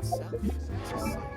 itself is a sight.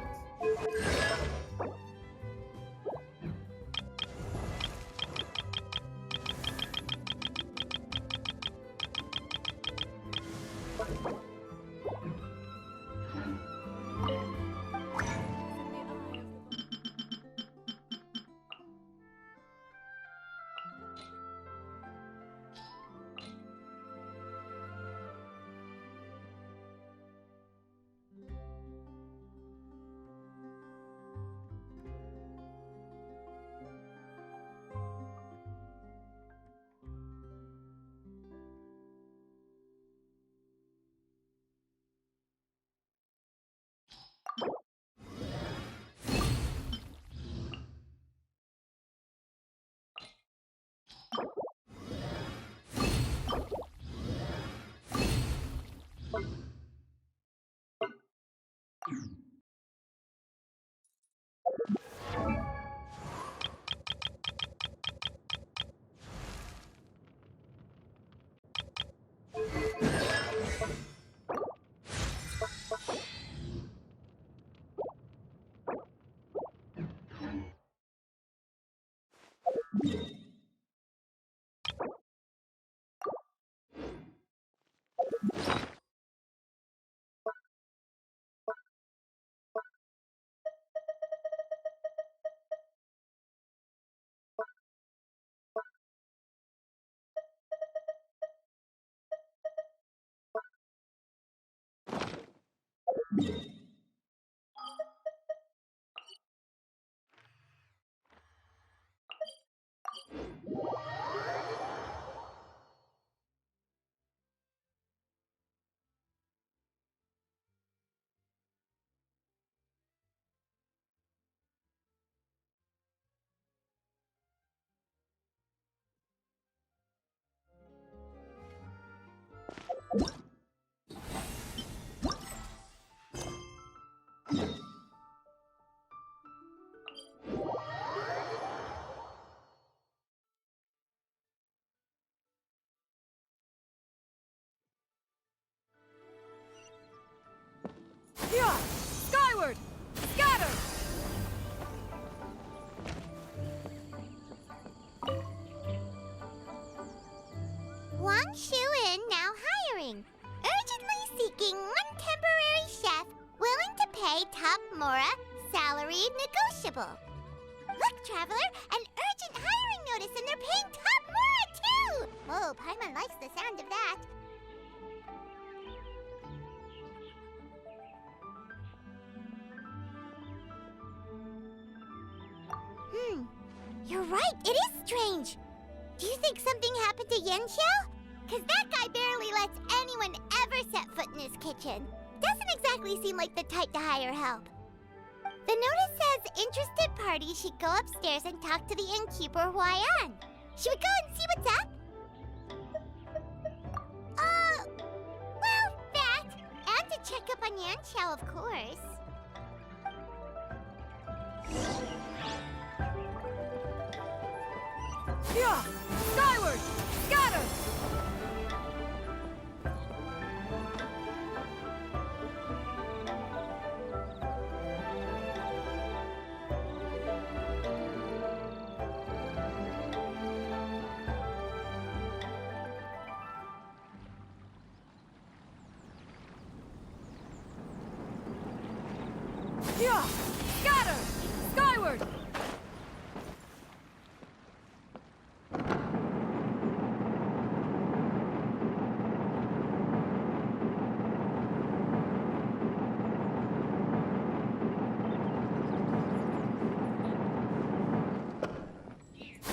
Yeah! Skyward! Scatter! Wang Shuin now hiring. Urgently seeking one temporary chef willing to pay top Mora, salary negotiable. Look, Traveler, an urgent hiring notice and they're paying top Mora too! Oh, Paimon likes the sound of that. You're right, it is strange. Do you think something happened to Yanxiao? Cause that guy barely lets anyone ever set foot in his kitchen. Doesn't exactly seem like the type to hire help. The notice says interested parties should go upstairs and talk to the innkeeper Huayan. Should we go and see what's up? Well, that. And to check up on Yanxiao, of course. Yeah! Skyward! Scatter! Yeah! Scatter! Skyward!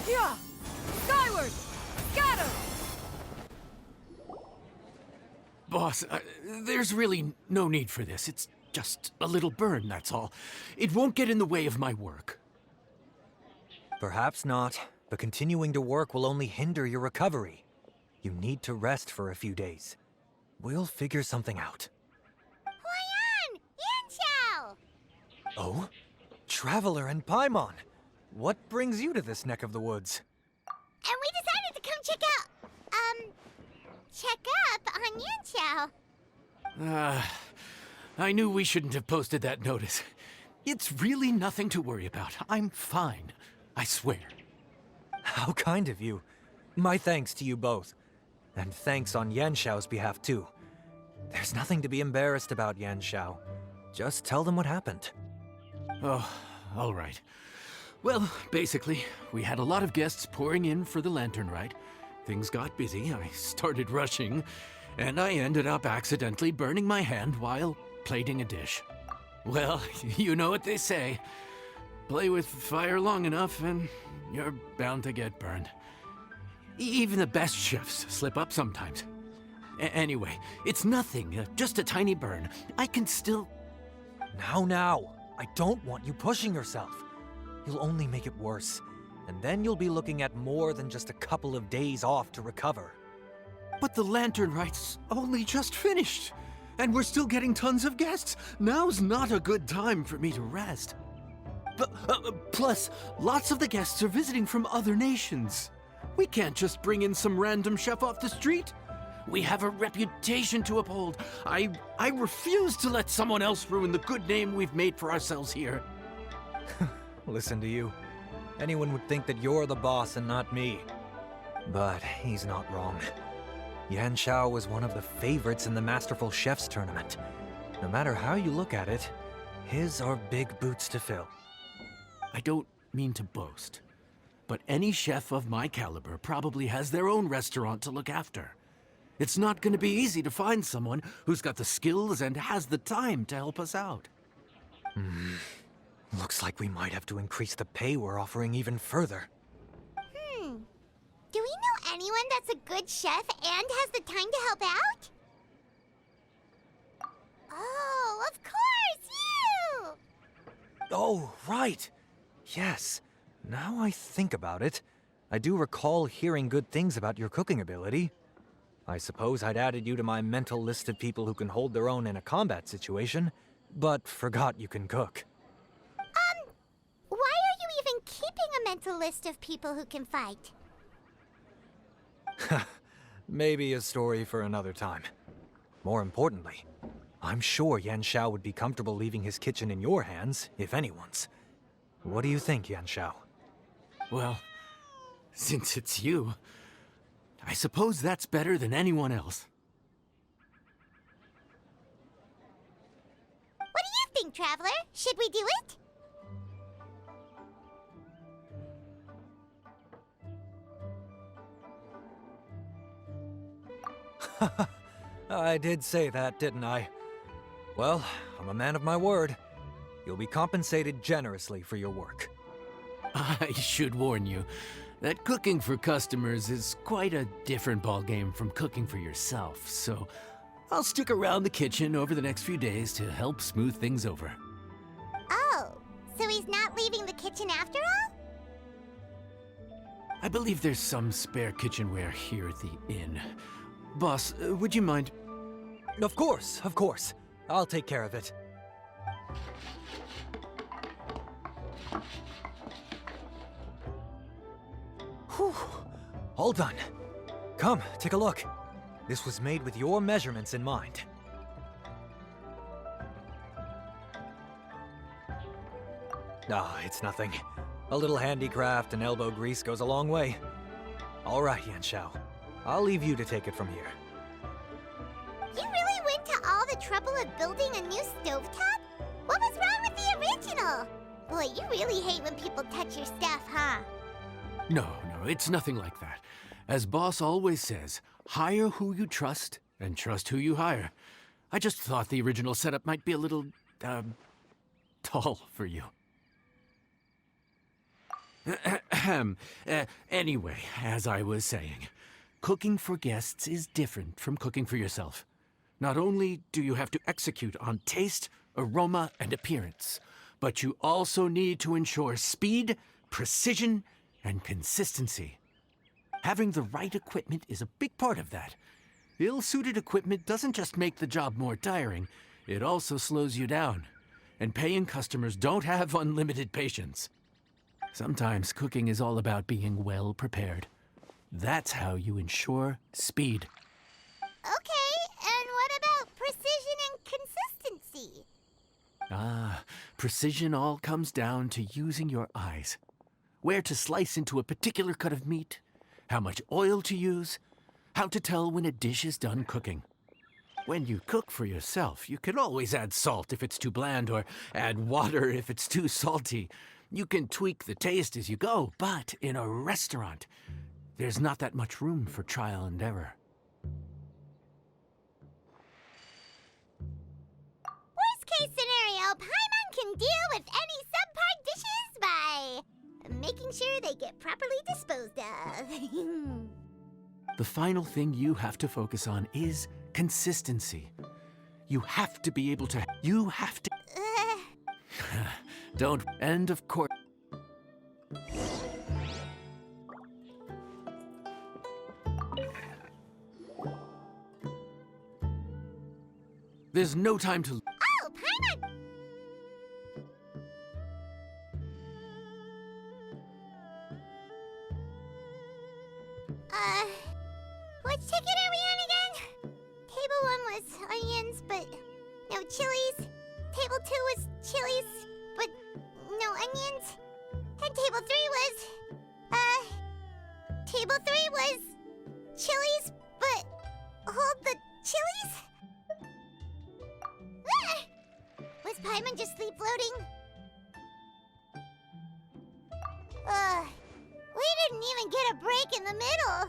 Yeah! Skyward! Scatter! Boss, there's really no need for this. It's just a little burn, that's all. It won't get in the way of my work. Perhaps not, but continuing to work will only hinder your recovery. You need to rest for a few days. We'll figure something out. Huayan! Yanxiao! Oh? Traveler and Paimon! What brings you to this neck of the woods? And we decided to come check up on Yanxiao. I knew we shouldn't have posted that notice. It's really nothing to worry about. I'm fine. I swear. How kind of you. My thanks to you both. And thanks on Yanxiao's behalf, too. There's nothing to be embarrassed about, Yanxiao. Just tell them what happened. Oh, all right. Well, basically, we had a lot of guests pouring in for the lantern ride. Things got busy, I started rushing, and I ended up accidentally burning my hand while plating a dish. Well, you know what they say. Play with fire long enough and you're bound to get burned. Even the best chefs slip up sometimes. Anyway, it's nothing, just a tiny burn. I can still... Now. I don't want you pushing yourself. You'll only make it worse. And then you'll be looking at more than just a couple of days off to recover. But the lantern ride's only just finished. And we're still getting tons of guests. Now's not a good time for me to rest. Plus, lots of the guests are visiting from other nations. We can't just bring in some random chef off the street. We have a reputation to uphold. I refuse to let someone else ruin the good name we've made for ourselves here. Listen to you. Anyone would think that you're the boss and not me. But he's not wrong. Yanxiao was one of the favorites in the Masterful Chefs tournament. No matter how you look at it, his are big boots to fill. I don't mean to boast, but any chef of my caliber probably has their own restaurant to look after. It's not going to be easy to find someone who's got the skills and has the time to help us out. Looks like we might have to increase the pay we're offering even further. Do we know anyone that's a good chef and has the time to help out? Oh, of course, you! Oh, right. Yes. Now I think about it, I do recall hearing good things about your cooking ability. I suppose I'd added you to my mental list of people who can hold their own in a combat situation, but forgot you can cook. Why are you even keeping a mental list of people who can fight? Maybe a story for another time. More importantly, I'm sure Yanxiao would be comfortable leaving his kitchen in your hands, if anyone's. What do you think, Yanxiao? Well, since it's you, I suppose that's better than anyone else. What do you think, Traveler? Should we do it? I did say that, didn't I? Well, I'm a man of my word. You'll be compensated generously for your work. I should warn you that cooking for customers is quite a different ballgame from cooking for yourself, so I'll stick around the kitchen over the next few days to help smooth things over. Oh, so he's not leaving the kitchen after all? I believe there's some spare kitchenware here at the inn. Boss, would you mind? Of course, of course. I'll take care of it. Whew. All done. Come, take a look. This was made with your measurements in mind. Ah, it's nothing. A little handicraft and elbow grease goes a long way. All right, Yanxiao. I'll leave you to take it from here. You really went to all the trouble of building a new stovetop? What was wrong with the original? Boy, you really hate when people touch your stuff, huh? No, it's nothing like that. As Boss always says, hire who you trust and trust who you hire. I just thought the original setup might be a little, tall for you. Anyway, as I was saying, cooking for guests is different from cooking for yourself. Not only do you have to execute on taste, aroma, and appearance, but you also need to ensure speed, precision, and consistency. Having the right equipment is a big part of that. Ill-suited equipment doesn't just make the job more tiring, it also slows you down. And paying customers don't have unlimited patience. Sometimes cooking is all about being well prepared. That's how you ensure speed. Okay, and what about precision and consistency? Ah, precision all comes down to using your eyes. Where to slice into a particular cut of meat, how much oil to use, how to tell when a dish is done cooking. When you cook for yourself, you can always add salt if it's too bland or add water if it's too salty. You can tweak the taste as you go, but in a restaurant, there's not that much room for trial and error. Worst case scenario, Paimon can deal with any subpar dishes by making sure they get properly disposed of. The final thing you have to focus on is consistency. You have to be able to. You have to. Don't. And of course. There's no time to. Oh, Paimon! Which ticket are we on again? Table 1 was onions, but no chilies. Table 2 was chilies, but no onions. And table 3 was, table 3 was chilies, but hold the chilies? Ah! Was Paimon just sleep floating? We didn't even get a break in the middle.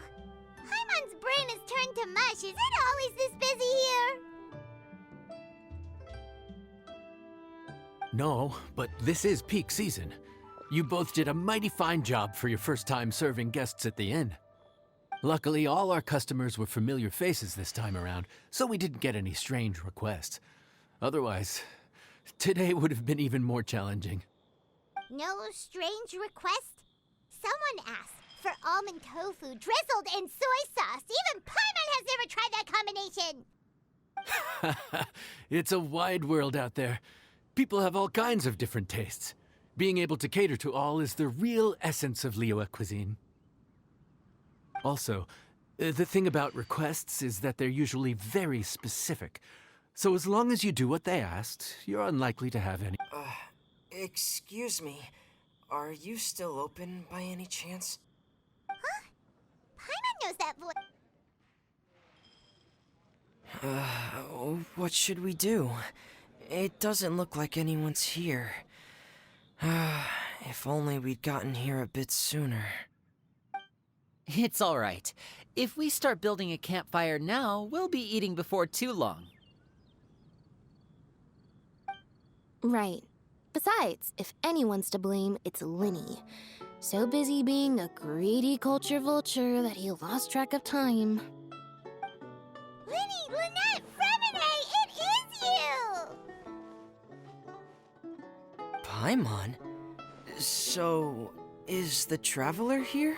Paimon's brain is turned to mush. Is it always this busy here? No, but this is peak season. You both did a mighty fine job for your first time serving guests at the inn. Luckily, all our customers were familiar faces this time around, so we didn't get any strange requests. Otherwise, today would have been even more challenging. No strange request? Someone asked for almond tofu drizzled in soy sauce. Even Paimon has never tried that combination. It's a wide world out there. People have all kinds of different tastes. Being able to cater to all is the real essence of Liyue cuisine. Also, the thing about requests is that they're usually very specific. So as long as you do what they asked, you're unlikely to have any. Excuse me. Are you still open by any chance? Huh? Paimon knows that voice. What should we do? It doesn't look like anyone's here. If only we'd gotten here a bit sooner. It's all right. If we start building a campfire now, we'll be eating before too long. Right. Besides, if anyone's to blame, it's Linny. So busy being a greedy culture vulture that he lost track of time. Linny, Lynette, Fremine, it is you! Paimon? So, is the Traveler here?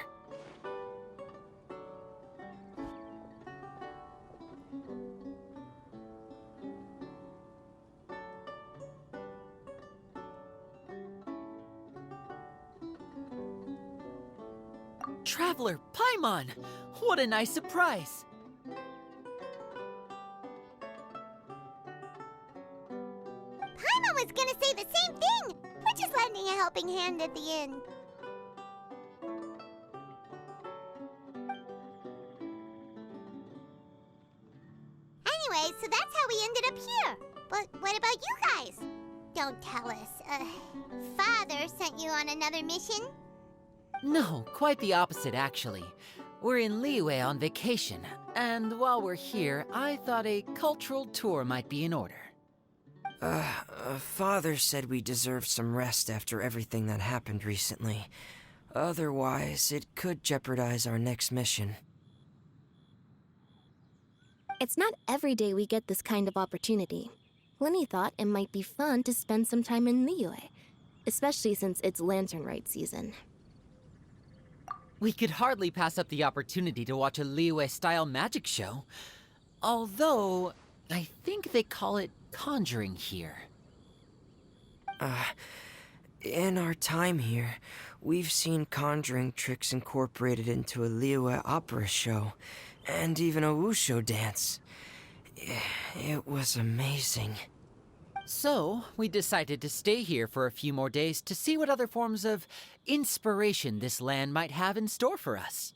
Traveler Paimon! What a nice surprise! Paimon was gonna say the same thing! We're just lending a helping hand at the inn. Anyway, so that's how we ended up here. But what about you guys? Don't tell us. Father sent you on another mission? No, quite the opposite, actually. We're in Liyue on vacation, and while we're here, I thought a cultural tour might be in order. Father said we deserve some rest after everything that happened recently. Otherwise, it could jeopardize our next mission. It's not every day we get this kind of opportunity. Linny thought it might be fun to spend some time in Liyue, especially since it's Lantern Rite season. We could hardly pass up the opportunity to watch a Liyue-style magic show. Although, I think they call it conjuring here. In our time here, we've seen conjuring tricks incorporated into a Liyue opera show, and even a wushu dance. It was amazing. So, we decided to stay here for a few more days to see what other forms of inspiration this land might have in store for us.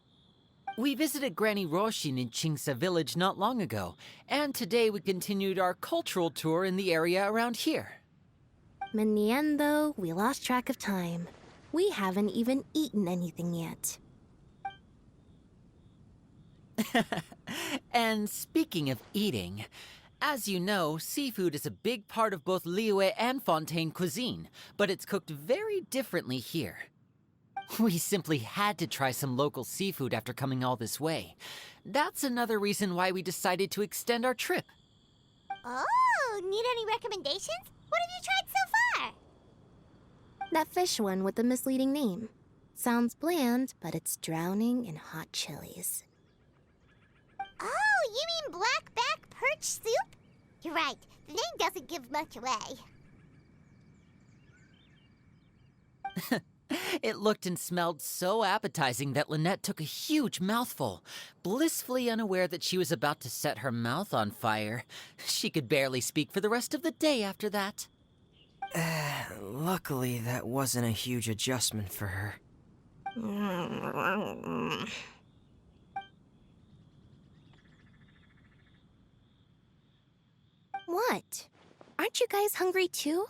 We visited Granny Roshin in Chingsa village not long ago, and today we continued our cultural tour in the area around here. In the end, though, we lost track of time. We haven't even eaten anything yet. And speaking of eating, as you know, seafood is a big part of both Liyue and Fontaine cuisine, but it's cooked very differently here. We simply had to try some local seafood after coming all this way. That's another reason why we decided to extend our trip. Oh, need any recommendations? What have you tried so far? That fish one with the misleading name. Sounds bland, but it's drowning in hot chilies. Oh, you mean blackback perch soup? You're right, the name doesn't give much away. It looked and smelled so appetizing that Lynette took a huge mouthful, blissfully unaware that she was about to set her mouth on fire. She could barely speak for the rest of the day after that. Luckily, that wasn't a huge adjustment for her. What? Aren't you guys hungry too?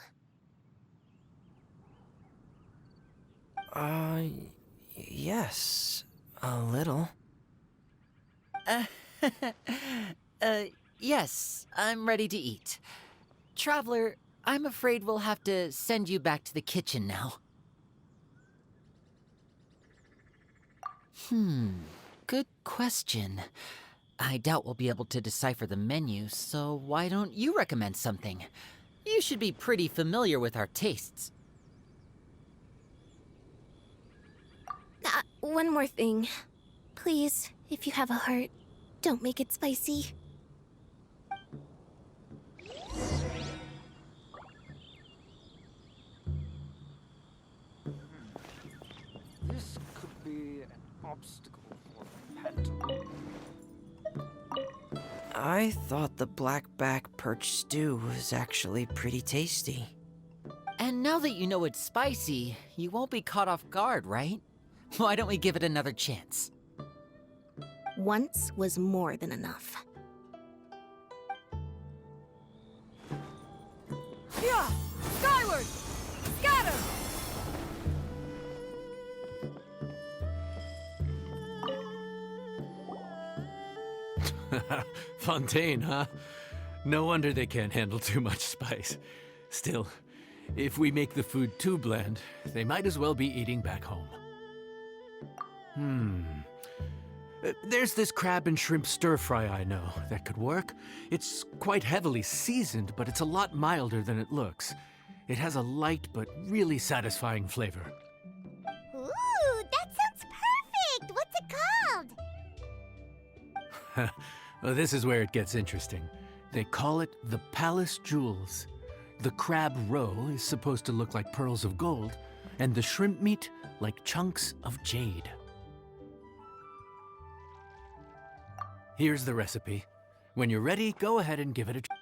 Yes, a little. Yes, I'm ready to eat. Traveler, I'm afraid we'll have to send you back to the kitchen now. Good question. I doubt we'll be able to decipher the menu, so why don't you recommend something? You should be pretty familiar with our tastes. One more thing. Please, if you have a heart, don't make it spicy. This could be an obstacle for Phantom. I thought the blackback perch stew was actually pretty tasty. And now that you know it's spicy, you won't be caught off guard, right? Why don't we give it another chance? Once was more than enough. Yeah! Skyward! Scatter! Fontaine, huh? No wonder they can't handle too much spice. Still, if we make the food too bland, they might as well be eating back home. There's this crab and shrimp stir-fry I know that could work. It's quite heavily seasoned, but it's a lot milder than it looks. It has a light but really satisfying flavor. Ooh, that sounds perfect! What's it called? Well, this is where it gets interesting. They call it the Palace Jewels. The crab roe is supposed to look like pearls of gold, and the shrimp meat like chunks of jade. Here's the recipe. When you're ready, go ahead and give it a try.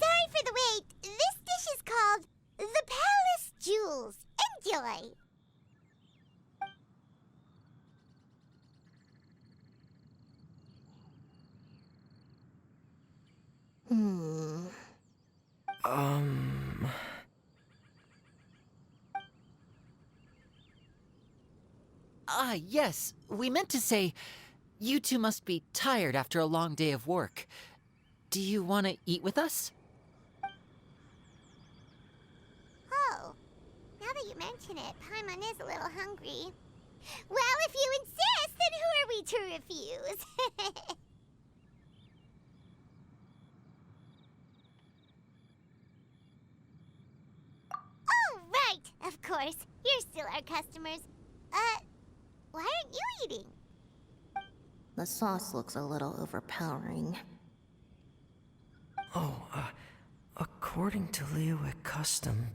Sorry for the wait. This dish is called the Palace Jewels. Enjoy. Hmm. Ah, yes. We meant to say, you two must be tired after a long day of work. Do you want to eat with us? Oh, now that you mention it, Paimon is a little hungry. Well, if you insist, then who are we to refuse? Oh, right! Of course. You're still our customers. Why aren't you eating? The sauce looks a little overpowering. According to Liyue custom,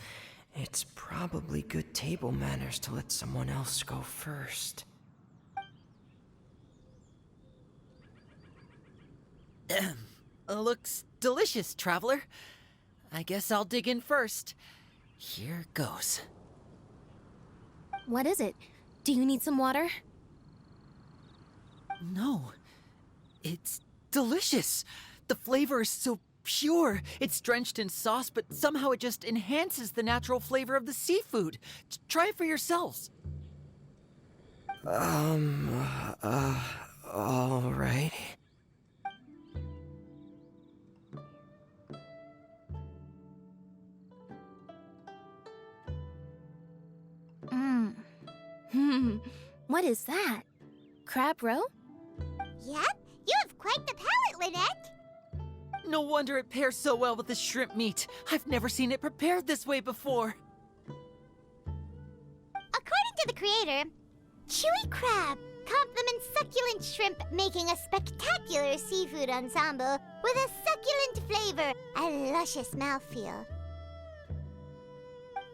it's probably good table manners to let someone else go first. Looks delicious, traveler. I guess I'll dig in first. Here goes. What is it? Do you need some water? No. It's delicious. The flavor is so pure. It's drenched in sauce, but somehow it just enhances the natural flavor of the seafood. Try it for yourselves. All right. What is that? Crab roe? Yep, you have quite the palate, Lynette. No wonder it pairs so well with the shrimp meat. I've never seen it prepared this way before. According to the creator, chewy crab complements succulent shrimp, making a spectacular seafood ensemble with a succulent flavor and luscious mouthfeel.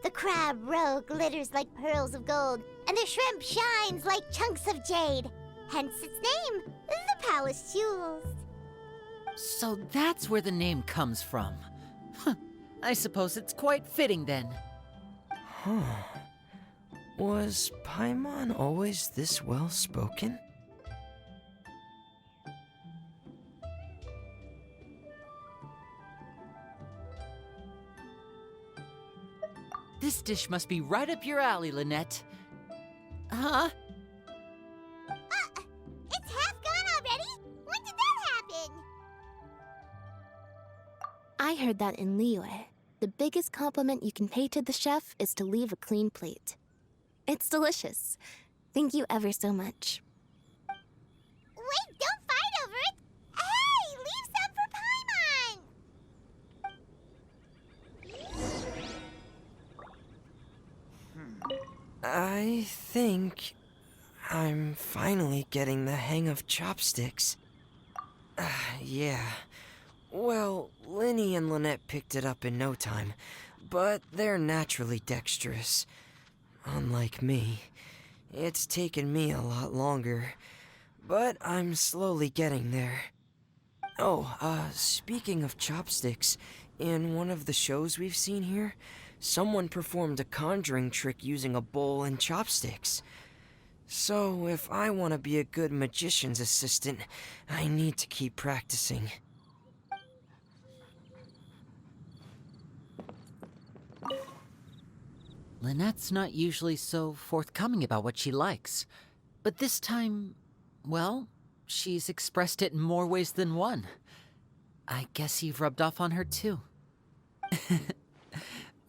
The crab roe glitters like pearls of gold, and the shrimp shines like chunks of jade. Hence its name, the Palace Jewels. So that's where the name comes from. Huh. I suppose it's quite fitting then. Was Paimon always this well-spoken? This dish must be right up your alley, Lynette. Huh? It's half gone already? When did that happen? I heard that in Liyue. The biggest compliment you can pay to the chef is to leave a clean plate. It's delicious. Thank you ever so much. Wait, don't fight over it! Hey, leave some for Paimon! I think I'm finally getting the hang of chopsticks. Yeah. Well, Linny and Lynette picked it up in no time, but they're naturally dexterous. Unlike me, it's taken me a lot longer, but I'm slowly getting there. Oh, speaking of chopsticks, in one of the shows we've seen here, someone performed a conjuring trick using a bowl and chopsticks. So, if I want to be a good magician's assistant, I need to keep practicing. Lynette's not usually so forthcoming about what she likes. But this time, well, she's expressed it in more ways than one. I guess you've rubbed off on her too.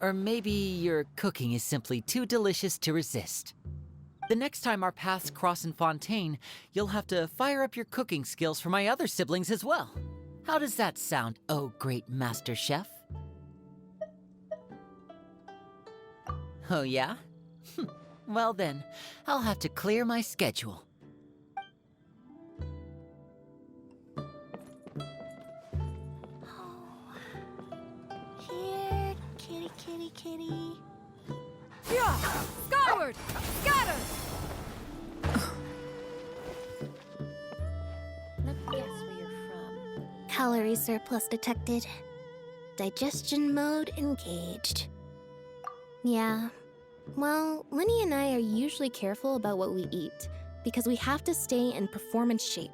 Or maybe your cooking is simply too delicious to resist. The next time our paths cross in Fontaine, you'll have to fire up your cooking skills for my other siblings as well. How does that sound, oh great master chef? Oh yeah? Well then, I'll have to clear my schedule. Here, kitty, kitty, kitty. Yeah! Skyward! Scatter! Let me guess where you're from. Calorie surplus detected. Digestion mode engaged. Yeah. Well, Lenny and I are usually careful about what we eat because we have to stay in performance shape.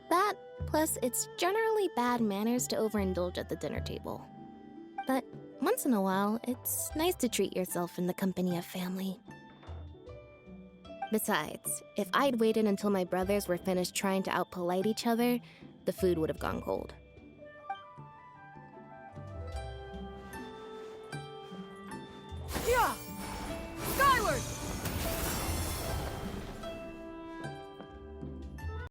That, plus it's generally bad manners to overindulge at the dinner table. But once in a while, it's nice to treat yourself in the company of family. Besides, if I'd waited until my brothers were finished trying to outpolite each other, the food would have gone cold.